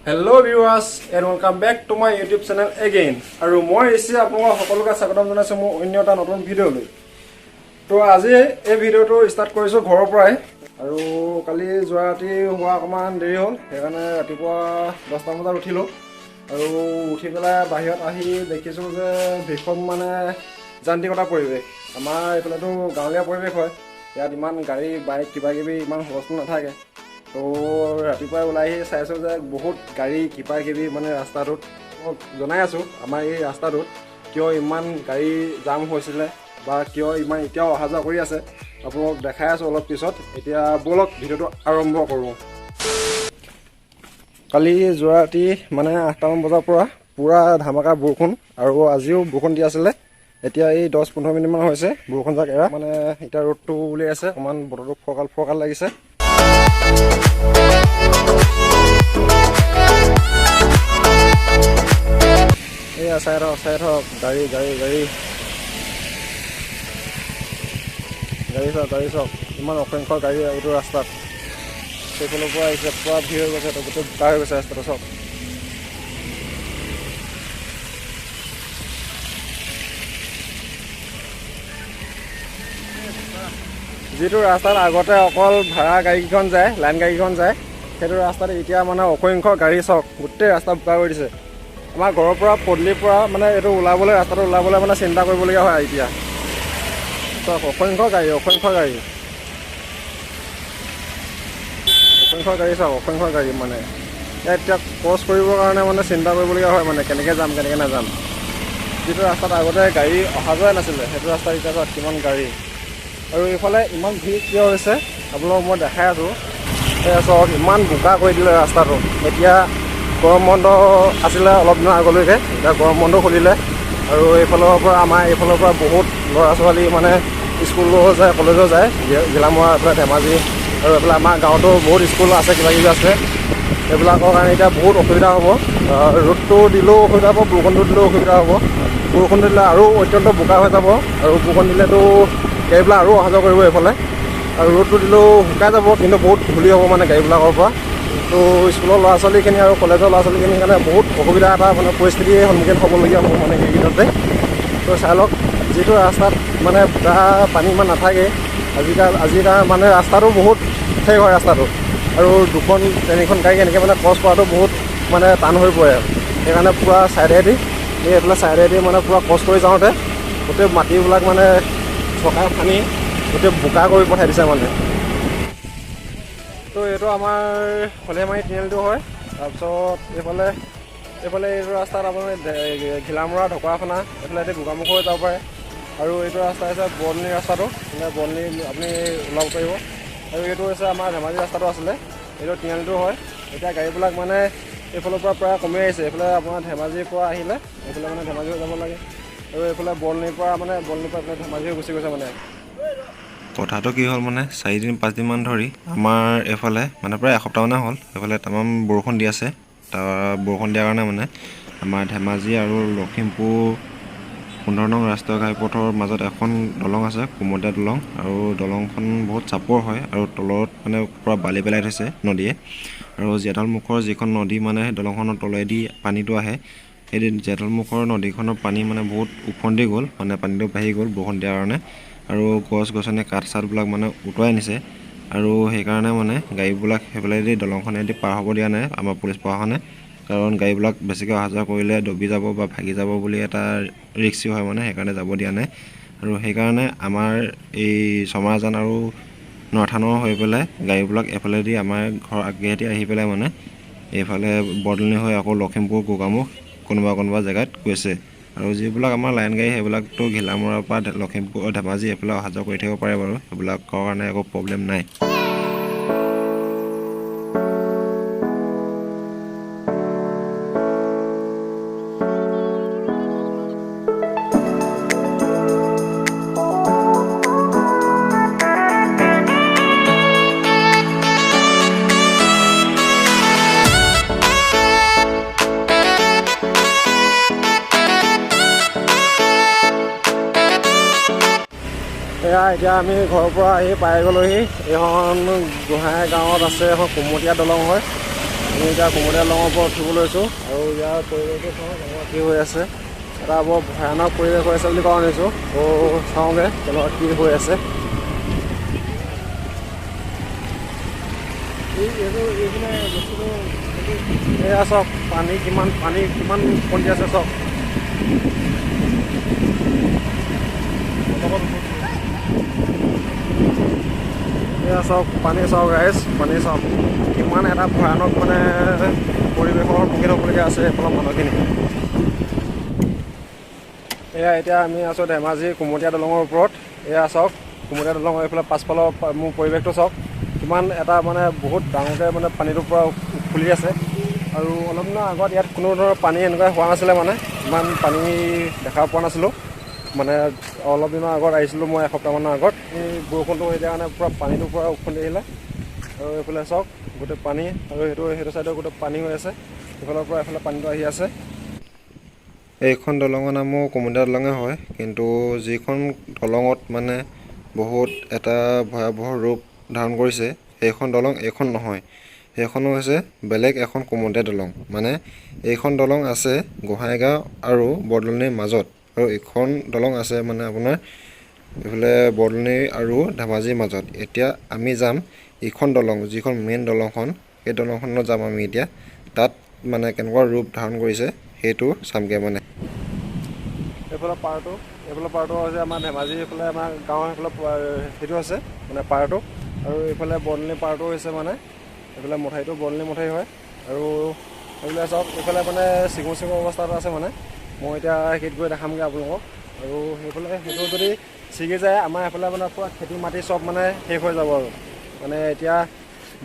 Hello viewers and welcome back to my YouTube channel again. আৰু মই এসে আপোনালোক সকলোকে স্বাগতম জনাইছো মোৰ অন্য এটা নতুন ভিডিও লৈ। তো আজি এই ভিডিওটো ষ্টাৰ্ট কৰিছো ঘৰৰ পৰাই আৰু কালি যোৱা ৰাতি হোৱা অকমান দেৰি হ'ল সেইকাৰণে ৰাতিপুৱা 10টা বজাত উঠিলো আৰু উঠি পেলাই বাহিৰত আহি দেখিছো যে ভীষণ মানে যান্ত্ৰিকতা পৰিৱেশ আমাৰ এইফালেতো গাঁৱলীয়া পৰিৱেশ হয় ইয়াত ইমান গাড়ী বাইক কিবা কিবি ইমান হুলস্থুল নাথাকে তো ৰাতিপুৱা ওলাই আহি চাইছোঁ যে বহুত গাড়ী কিবা কিবি মানে ৰাস্তাটোত জনাই আছোঁ আমাৰ এই ৰাস্তাটোত কিয় ইমান গাড়ী জাম হৈছিলে বা কিয় ইমান এতিয়াও অহা যোৱা কৰি আছে আপোনালোক দেখাই আছোঁ অলপ পিছত এতিয়া বলক ভিডিঅ'টো আৰম্ভ কৰোঁ কালি যোৱা ৰাতি মানে 8টামান বজাৰ পৰা পুৰা ধামাকা বৰষুণ আৰু আজিও বৰষুণ দি আছিলে এতিয়া এই 10-15 মিনিটমান হৈছে বৰষুণ যাক এৰা মানে এতিয়া ৰ'দটো ওলাই আছে অকণমান বতৰটো ফৰকাল লাগিছে এয়া চাই থাকক গাড়ী চাওক ইমান অসংখ্য গাড়ী এইটো ৰাস্তাত সেইফালৰ পৰা আহিছে পুৰা ভিৰ হৈ গৈছে গোটেই বোকা হৈ গৈছে ৰাস্তাটো চাওক যিটো ৰাস্তাত আগতে অকল ভাড়া গাড়ীকেইখন যায় লাইন গাড়ীকেইখন যায় সেইটো ৰাস্তাত এতিয়া মানে অসংখ্য গাড়ী চাওক গোটেই ৰাস্তা বোকা কৰি দিছে আমাৰ ঘৰৰ পৰা পদূলিৰ পৰা মানে এইটো ৰাস্তাটো ওলাবলৈ মানে চিন্তা কৰিবলগীয়া হয় এতিয়া চাওক অসংখ্য গাড়ী চাওক অসংখ্য গাড়ী মানে ইয়াত এতিয়া ক্ৰছ কৰিবৰ কাৰণে মানে চিন্তা কৰিবলগীয়া হয় মানে কেনেকৈ যাম কেনেকৈ নাযাম যিটো ৰাস্তাত আগতে গাড়ী অহা যোৱাই নাছিলে সেইটো ৰাস্তাত এতিয়া চাওক কিমান গাড়ী আৰু এইফালে ইমান ভিৰ কিয় হৈছে আপোনালোকক মই দেখাই আছোঁ চাওক ইমান বোকা কৰি দিলে ৰাস্তাটো এতিয়া গৰম বন্ধ আছিলে অলপ দিনৰ আগলৈকে এতিয়া গৰম বন্ধ খুলিলে আৰু এইফালৰ পৰা বহুত ল'ৰা ছোৱালী মানে স্কুলো যায় কলেজো যায় গিলামৰা এইফালে ধেমাজি আৰু এইফালে আমাৰ গাঁৱতো বহুত স্কুল আছে কিবাকিবি আছে এইবিলাকৰ কাৰণে এতিয়া বহুত অসুবিধা হ'ব ৰ'দটো দিলেও অসুবিধা হ'ব বৰষুণটো দিলেও অসুবিধা হ'ব বৰষুণ দিলে আৰু অত্যন্ত বোকা হৈ যাব আৰু বৰষুণ দিলেতো গাড়ীবিলাক আৰু অহা যোৱা কৰিব এইফালে আৰু ৰ'দটো দিলেও শুকাই যাব কিন্তু বহুত ধূলি হ'ব মানে গাড়ীবিলাকৰ পৰা তো স্কুলৰ ল'ৰা ছোৱালীখিনি আৰু কলেজৰ ল'ৰা ছোৱালীখিনিৰ কাৰণে বহুত অসুবিধা এটা মানে পৰিস্থিতিৰ সন্মুখীন হ'বলগীয়া হ'ব মানে সেইকেইদিনতে তো চাই লওক যিটো ৰাস্তাত মানে বোকা পানী ইমান নাথাকে আজিকালি মানে ৰাস্তাটো বহুত ঠেক হয় ৰাস্তাটো আৰু 2-3খন গাড়ী এনেকৈ মানে ক্ৰছ কৰাটো বহুত মানে টান হৈ পৰে সেইকাৰণে পূৰা চাইডেদি এইফালে চাইডেদি মানে পূৰা ক্ৰছ কৰি যাওঁতে গোটেই মাটিবিলাক মানে চকাই খানি গোটেই বোকা কৰি পঠাই দিছে মানে তো এইটো আমাৰ খলিহামাৰী তিনিআলিটো হয় তাৰপিছত এইফালে এইটো ৰাস্তাত আপোনাৰ ঘিলামৰা ঢকুৱাখানা এইফালে গোগামুখ হৈ যাব পাৰে আৰু এইটো ৰাস্তা হৈছে বৰ্ণি ৰাস্তাটো মানে বৰ্ণি আপুনি ওলাব পাৰিব আৰু এইটো হৈছে আমাৰ ধেমাজি ৰাস্তাটো আছিলে এইটো তিনিআলিটো হয় এতিয়া গাড়ীবিলাক মানে এইফালৰ পৰা প্ৰায় কমি আহিছে এইফালে আপোনাৰ ধেমাজিৰ পৰা আহিলে এইফালে মানে ধেমাজি হৈ যাব লাগে আৰু এইফালে বৰ্ণিৰ পৰা এইফালে ধেমাজি হৈ গুচি গৈছে মানে কথাটো কি হ'ল মানে 4-5 দিনমান ধৰি আমাৰ এইফালে মানে প্ৰায় এসপ্তাহমানে হ'ল এইফালে তামাম বৰষুণ দি আছে তাৰ বৰষুণ দিয়াৰ কাৰণে মানে আমাৰ ধেমাজি আৰু লখিমপুৰ 15 নং ৰাষ্ট্ৰীয় ঘাইপথৰ মাজত এখন দলং আছে কুমতীয়া দলং আৰু দলংখন বহুত চাপৰ হয় আৰু তলত মানে পুৰা বালি পেলাই থৈছে নদীয়ে আৰু জেঠালমুখৰ যিখন নদী মানে দলংখনৰ তলেদি পানীটো আহে সেই জেঠালমুখৰ নদীখনৰ পানী মানে বহুত ওফন্দি গ'ল মানে পানীটো বাঢ়ি গ'ল বৰষুণ দিয়াৰ কাৰণে আৰু গছ-গছনি কাঠ চাঠবিলাক মানে উটুৱাই নিছে আৰু সেইকাৰণে মানে গাড়ীবিলাক সেইফালেদি দলংখনেদি পাৰ হ'ব দিয়া নাই আমাৰ পুলিচ প্ৰশাসনে কাৰণ গাড়ীবিলাক বেছিকৈ অহা যোৱা কৰিলে ডুবি যাব বা ভাগি যাব বুলি এটা ৰিস্কি হয় মানে সেইকাৰণে যাব দিয়া নাই আৰু সেইকাৰণে আমাৰ এই চমাৰজান আৰু নৰথানৰ হৈ পেলাই গাড়ীবিলাক এফালেদি আমাৰ ঘৰ আগেদি আহি পেলাই মানে এইফালে বৰদলনি হৈ আকৌ লখিমপুৰ গোগামুখ কোনোবা জেগাত গৈছে আৰু যিবিলাক আমাৰ লাইন গাড়ী সেইবিলাকতো ঘিলামৰাৰ পৰা লখিমপুৰ ধেমাজি এইফালে অহা যোৱা কৰি থাকিব পাৰে বাৰু সেইবিলাকৰ কাৰণে একো প্ৰব্লেম নাই এতিয়া আমি ঘৰৰ পৰা আহি পাই গ'লোহি এইখন গোহাঁই গাঁৱত আছে এখন কুমতীয়া দলং হয় আমি এতিয়া কুমলীয়া দলঙৰ ওপৰত উঠিব লৈছোঁ আৰু ইয়াৰ পৰিৱেশটো চাওঁ কেনেকুৱা কি হৈ আছে। এটা বৰ ভয়ানক পৰিৱেশ হৈ আছে বুলি কোৱা শুনিছোঁ। চাওঁগৈ কেনেকুৱা কি হৈ আছে। এয়া চাওক পানী কিমান কমি আছে চাওক। এয়া চাওক পানী চাওক ৰাইজ, পানী চাওক কিমান এটা ভয়ানক মানে পৰিৱেশৰ সন্মুখীন হ'বলগীয়া আছে এইফালৰ মানুহখিনি। এয়া এতিয়া আমি আছোঁ ধেমাজি কুমতীয়া দলঙৰ ওপৰত। এয়া চাওক কুমতীয়া দলঙৰ এইফালে পাছফালৰ মোৰ পৰিৱেশটো চাওক কিমান এটা মানে বহুত ডাঙৰকৈ মানে পানীটোৰ পৰা খুলি আছে। আৰু অলপ দিনৰ আগত ইয়াত কোনো ধৰণৰ পানী এনেকুৱা হোৱা নাছিলে, মানে ইমান পানী দেখা পোৱা নাছিলোঁ। মানে অলপ দিনৰ আগত আহিছিলোঁ মই, এসপ্তাহমানৰ আগত। এই বৰষুণটো এতিয়া মানে পূৰা পানীটোৰ পৰা উফন্দি আহিলে আৰু এইফালে চাওক গোটেই পানী, আৰু সেইটো চাইডৰ গোটেই পানী হৈ আছে। এইফালৰ পৰা এইফালে পানীটো আহি আছে। এইখন দলঙৰ নামো কুমতীয়া দলঙে হয়, কিন্তু যিখন দলঙত মানে বহুত এটা ভয়াৱহ ৰূপ ধাৰণ কৰিছে সেইখন দলং এইখন নহয়। সেইখনো হৈছে বেলেগ এখন কুমতীয়া দলং। মানে এইখন দলং আছে গোহাঁইগাঁও আৰু বৰদলনিৰ মাজত, আৰু এইখন দলং আছে মানে আপোনাৰ এইফালে বৰদলনি আৰু ধেমাজিৰ মাজত। এতিয়া আমি যাম এইখন দলং, যিখন মেইন দলংখন, সেই দলংখনত যাম আমি এতিয়া। তাত মানে কেনেকুৱা ৰূপ ধাৰণ কৰিছে সেইটো চামগৈ মানে। এইফালে পাৰটো হৈছে আমাৰ ধেমাজি, এইফালে আমাৰ গাঁৱৰ সেইফালে সেইটো আছে মানে পাৰটো, আৰু এইফালে বৰদলনি পাৰটো হৈছে মানে এইফালে মঠাইটো বৰদলনি মঠাই হয়। আৰু এইফালে চাওক এইফালে মানে চিঙো অৱস্থাত আছে মানে। মই এতিয়া সেইত গৈ দেখামগৈ আপোনালোকক। আৰু সেইটো যদি ছিগি যায় আমাৰ এইফালে মানে পূৰা খেতি মাটি চব মানে শেষ হৈ যাব। আৰু মানে এতিয়া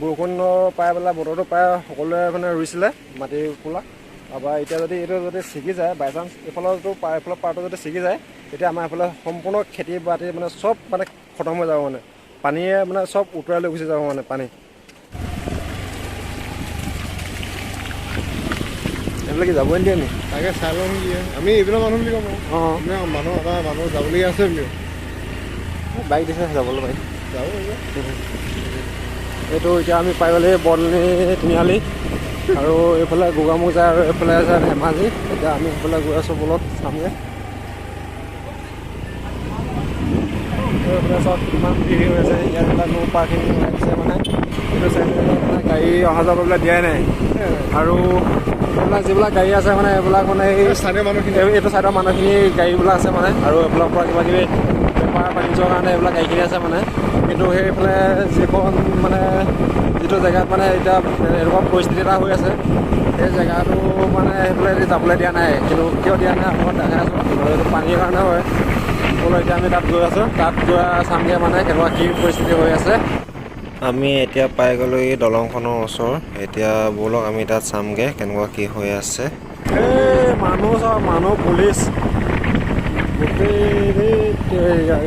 বৰষুণৰ পাই পেলাই বতৰটো পাই সকলোৱে মানে ৰুইছিলে মাটি পোলা। তাৰপৰা এতিয়া যদি এইটো যদি ছিগি যায় বাই চান্স এইফালৰ পাৰটো যদি ছিগি যায়, তেতিয়া আমাৰ এইফালে সম্পূৰ্ণ খেতি বাতি মানে চব মানে খতম হৈ যাব। মানে পানীয়ে মানে চব উটুৱাই লৈ গুচি যাব মানে পানী। এইফালে কি যাবই নিদিয়ে নি? তাকে চাই লওঁ কি আমি এইবিলাক মানুহ বুলি ক'ম। অঁ মানুহ যাবলগীয়া আছে বুলি বাইক দিছে যাবলৈ বাইক যাব। এইটো এতিয়া আমি পাই গ'লে বৰদলনি তিনিআলি, আৰু এইফালে গোগামুখ যায়, আৰু এইফালে যায় ধেমাজি। এতিয়া আমি সেইফালে গৈ আছোঁ, বলত চামগৈ। এইফালে চব কিমান ভিৰ হৈ আছে। ইয়াত এইবিলাক নো পাৰ্কিং বনাই দিছে মানে। এইটো চাইডে মানে গাড়ী অহা যোৱা কৰিবলৈ দিয়াই নাই। আৰু এইবিলাক যিবিলাক গাড়ী আছে মানে এইবিলাক মানে স্থানীয় মানুহখিনি, এইটো চাইডৰ মানুহখিনি গাড়ীবিলাক আছে মানে। আৰু এইফালৰ পৰা কিবা কিবি বেপাৰ বাণিজ্যৰ কাৰণে এইবিলাক গাড়ীখিনি আছে মানে। কিন্তু সেইফালে যিটো জেগাত মানে এতিয়া এনেকুৱা পৰিস্থিতি এটা হৈ আছে, সেই জেগাটো মানে সেইফালে যাবলৈ দিয়া নাই। কিন্তু কিয় দিয়া নাই আপোনাক দেখাই আছোঁ। এইটো পানীৰ কাৰণে হয়। এতিয়া আমি তাত গৈ আছোঁ, তাত গৈ চামগৈ মানে কেনেকুৱা কি পৰিস্থিতি হৈ আছে। আমি এতিয়া পাই গ'লোঁ এই দলংখনৰ ওচৰ। এতিয়া ব'লক আমি তাত চামগৈ কেনেকুৱা কি হৈ আছে। এই মানুহ চাওক, মানুহ পুলিচ গোটেই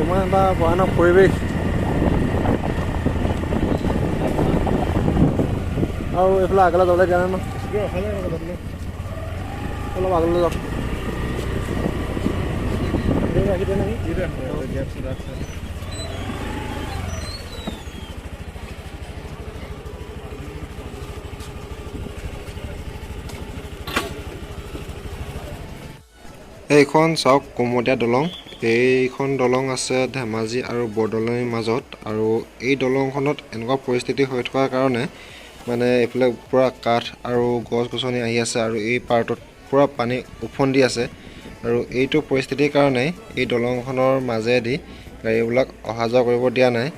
ইমান এটা ভয়ানক পৰিৱেশ। আৰু এইফালে আগলৈ যাবলৈ দিয়া নাই ন, অলপ আগলৈ যাওক। ৰাখি দিয়ে নেকি? এইখন চাওক কুমতীয়া দলং। এইখন দলং আছে ধেমাজি আৰু বৰদলনিৰ মাজত। আৰু এই দলংখনত এনেকুৱা পৰিস্থিতি হৈ থকাৰ কাৰণে মানে এইফালে পূৰা কাঠ আৰু গছ গছনি আহি আছে, আৰু এই পাৰটোত পূৰা পানী উফন্দি আছে। আৰু এইটো পৰিস্থিতিৰ কাৰণেই এই দলংখনৰ মাজেদি গাড়ীবিলাক অহা যোৱা কৰিব দিয়া নাই।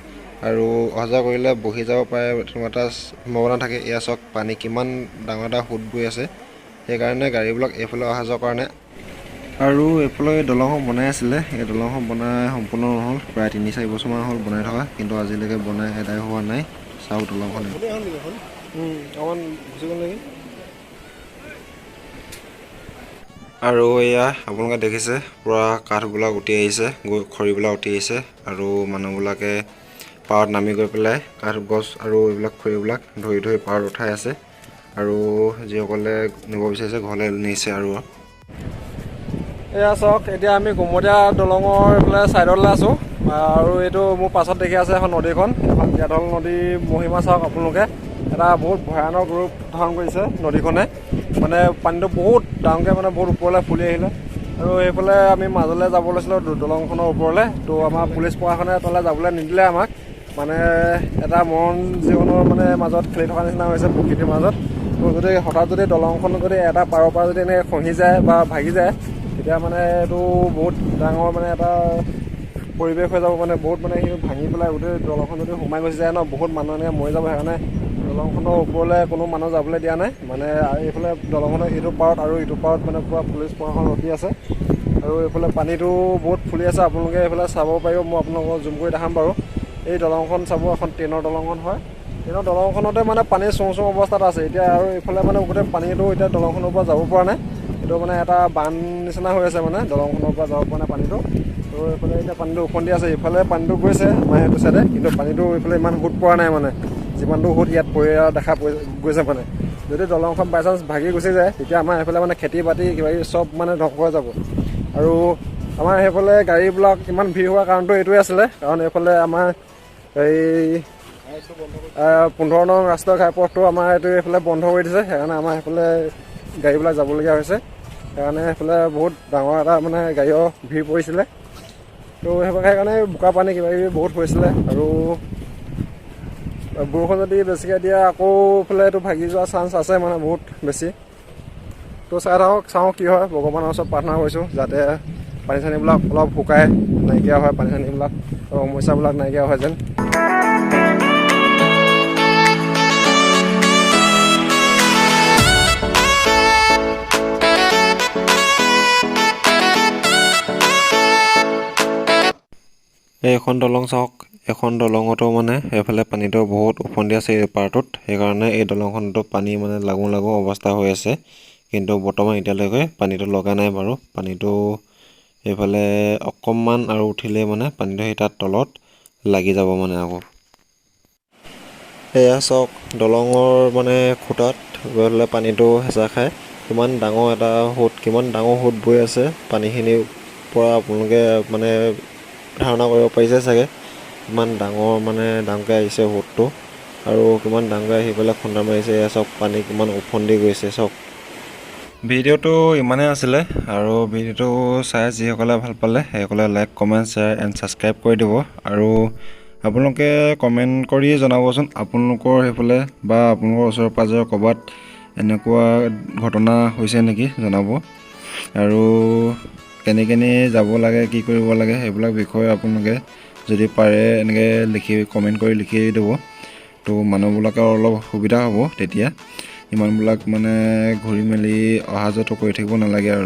আৰু অহা যোৱা কৰিলে বহি যাব পাৰে তেনেকুৱা এটা সম্ভাৱনা থাকে। এয়া চাওক পানী কিমান ডাঙৰ এটা সোঁত বৈ আছে, সেইকাৰণে গাড়ীবিলাক এইফালে অহা যোৱা কাৰণে। আৰু এইফালে এই দলংখন বনাই আছিলে, এই দলংখন বনাই সম্পূৰ্ণ নহ'ল। প্ৰায় 3-4 বছৰমান হ'ল বনাই থকা, কিন্তু আজিলৈকে বনাই এদায় হোৱা নাই। চাওক দলংখন। অকণমান গুচি গ'ল নেকি? আৰু এয়া আপোনালোকে দেখিছে পূৰা কাঠবিলাক উঠি আহিছে, খৰিবিলাক উঠি আহিছে, আৰু মানুহবিলাকে পাৰত নামি গৈ পেলাই কাঠ গছ আৰু এইবিলাক খৰিবিলাক ধৰি ধৰি পাৰত উঠাই আছে। আৰু যিসকলে নিব বিচাৰিছে ঘৰলৈ নিছে। আৰু এয়া চাওক এতিয়া আমি কুমতীয়া দলঙৰ এইফালে ছাইডলৈ আছোঁ। আৰু এইটো মোৰ পাছত দেখি আছে এখন নদীখন, এখন জীয়াঢল নদীৰ মহিমা চাওক আপোনালোকে। এটা বহুত ভয়ানক ৰূপ ধাৰণ কৰিছে নদীখনে। মানে পানীটো বহুত ডাঙৰকৈ মানে বহুত ওপৰলৈ ফুলি আহিলে। আৰু এইফালে আমি মাজলৈ যাব লৈছিলোঁ দলংখনৰ ওপৰলৈ, তো আমাৰ পুলিচ প্ৰশাসনে তালৈ যাবলৈ নিদিলে আমাক। মানে এটা মৰণ জীৱনৰ মানে মাজত খেলি থকা নিচিনা হৈছে প্ৰকৃতিৰ মাজত। তো যদি হঠাৎ যদি দলংখন যদি এটা পাৰৰ পৰা যদি এনেকৈ খহি যায় বা ভাগি যায়, তেতিয়া মানে এইটো বহুত ডাঙৰ মানে এটা পৰিৱেশ হৈ যাব। মানে বহুত মানে সি ভাঙি পেলাই গোটেই দলংখন যদি সোমাই গুচি যায় ন, বহুত মানুহ এনেকৈ মৰি যাব। সেইকাৰণে দলংখনৰ ওপৰলৈ কোনো মানুহ যাবলৈ দিয়া নাই। মানে এইফালে দলংখনৰ ইটো পাৰত আৰু ইটো পাৰত মানে পূৰা পুলিচ প্ৰশাসন ৰখি আছে। আৰু এইফালে পানীটো বহুত ফুলি আছে, আপোনালোকে এইফালে চাব পাৰিব। মই আপোনালোকক জুম কৰি দেখাম বাৰু। এই দলংখন চাব, এখন ট্ৰেইনৰ দলংখন হয়। ট্ৰেইনৰ দলংখনতে মানে পানী চোঁ চোঁ অৱস্থাত আছে এতিয়া। আৰু এইফালে মানে গোটেই পানীটো এতিয়া দলংখনৰ পৰা যাব পৰা নাই। এইটো মানে এটা বান নিচিনা হৈ আছে, মানে দলংখনৰ পৰা যাব পৰা নাই পানীটো। তো এইফালে এতিয়া পানীটো উফন্দি আছে। ইফালে পানীটো গৈছে আমাৰ সেইটো চাইডে, কিন্তু পানীটো এইফালে ইমান সোঁত পৰা নাই। মানে যিমানটো সোঁত ইয়াত পৰি দেখা গৈছে, মানে যদি দলংখন বাই চান্স ভাগি গুচি যায়, তেতিয়া আমাৰ এইফালে মানে খেতি বাতি কিবাকিবি চব মানে ধ্বংস হৈ যাব। আৰু আমাৰ সেইফালে গাড়ীবিলাক ইমান ভিৰ হোৱাৰ কাৰণটো এইটোৱে আছিলে, কাৰণ এইফালে আমাৰ এই 15 নং ৰাষ্ট্ৰীয় ঘাইপথটো আমাৰ এইটো এইফালে বন্ধ কৰি দিছে। সেইকাৰণে আমাৰ সেইফালে গাড়ীবিলাক যাবলগীয়া হৈছে। সেইকাৰণে সেইফালে বহুত ডাঙৰ এটা মানে গাড়ীও ভিৰ পৰিছিলে। তো সেইকাৰণে বোকা পানী কিবাকিবি বহুত হৈছিলে। আৰু বৰষুণ যদি বেছিকৈ দিয়ে আকৌ এইফালে এইটো ভাগি যোৱা চান্স আছে মানে বহুত বেছি। তো চাই থাকক, চাওঁ কি হয়। ভগৱানৰ ওচৰত প্ৰাৰ্থনা কৰিছোঁ যাতে পানী চানীবিলাক অলপ শুকাই নাইকিয়া হয়, পানী চানীবিলাক সমস্যাবিলাক নাইকিয়া হয় যেন। এইখন দলং চাওক, এখন দলঙতো মানে এইফালে পানীটো বহুত ওফন্দি আছে এই পাৰটোত। সেইকাৰণে এই দলংখনতো পানী মানে লাগো লাগো অৱস্থা হৈ আছে। কিন্তু বৰ্তমান এতিয়ালৈকে পানীটো লগা নাই বাৰু। পানীটো এইফালে অকণমান আৰু উঠিলে মানে পানীটো সেই তাত তলত লাগি যাব মানে আকৌ। এয়া চাওক, দলঙৰ মানে খুটাত গৈ পেলাই পানীটো হেঁচা খায়। কিমান ডাঙৰ এটা সোঁত, কিমান ডাঙৰ সোঁত বৈ আছে পানীখিনিৰ পৰা আপোনালোকে মানে ধাৰণা কৰিব পাৰিছে চাগে। কিমান ডাঙৰ মানে ডাঙৰকৈ আহিছে সোঁতটো, আৰু কিমান ডাঙৰকৈ আহি পেলাই খুন্দা মাৰিছে। এয়া চাওক, পানী কিমান ওফন্দি গৈছে চাওক। ভিডিঅ'টো ইমানেই আছিলে, আৰু ভিডিঅ'টো চাই যিসকলে ভাল পালে সেইসকলে like, comment, share and subscribe কৰি দিব। আৰু আপোনালোকে কমেণ্ট কৰি জনাবচোন আপোনালোকৰ সেইফালে বা আপোনালোকৰ ওচৰে পাঁজৰে ক'ৰবাত এনেকুৱা ঘটনা হৈছে নেকি, জনাব। আৰু কেনে যাব লাগে, কি কৰিব লাগে, সেইবিলাক বিষয়ে আপোনালোকে যদি পাৰে এনেকৈ কমেণ্ট কৰি লিখি দিব। তো মানুহবিলাকৰ অলপ সুবিধা হ'ব তেতিয়া। ইমানবিলাক মানে ঘূৰি মেলি অহা যোৱাটো কৰি থাকিব নালাগে আৰু।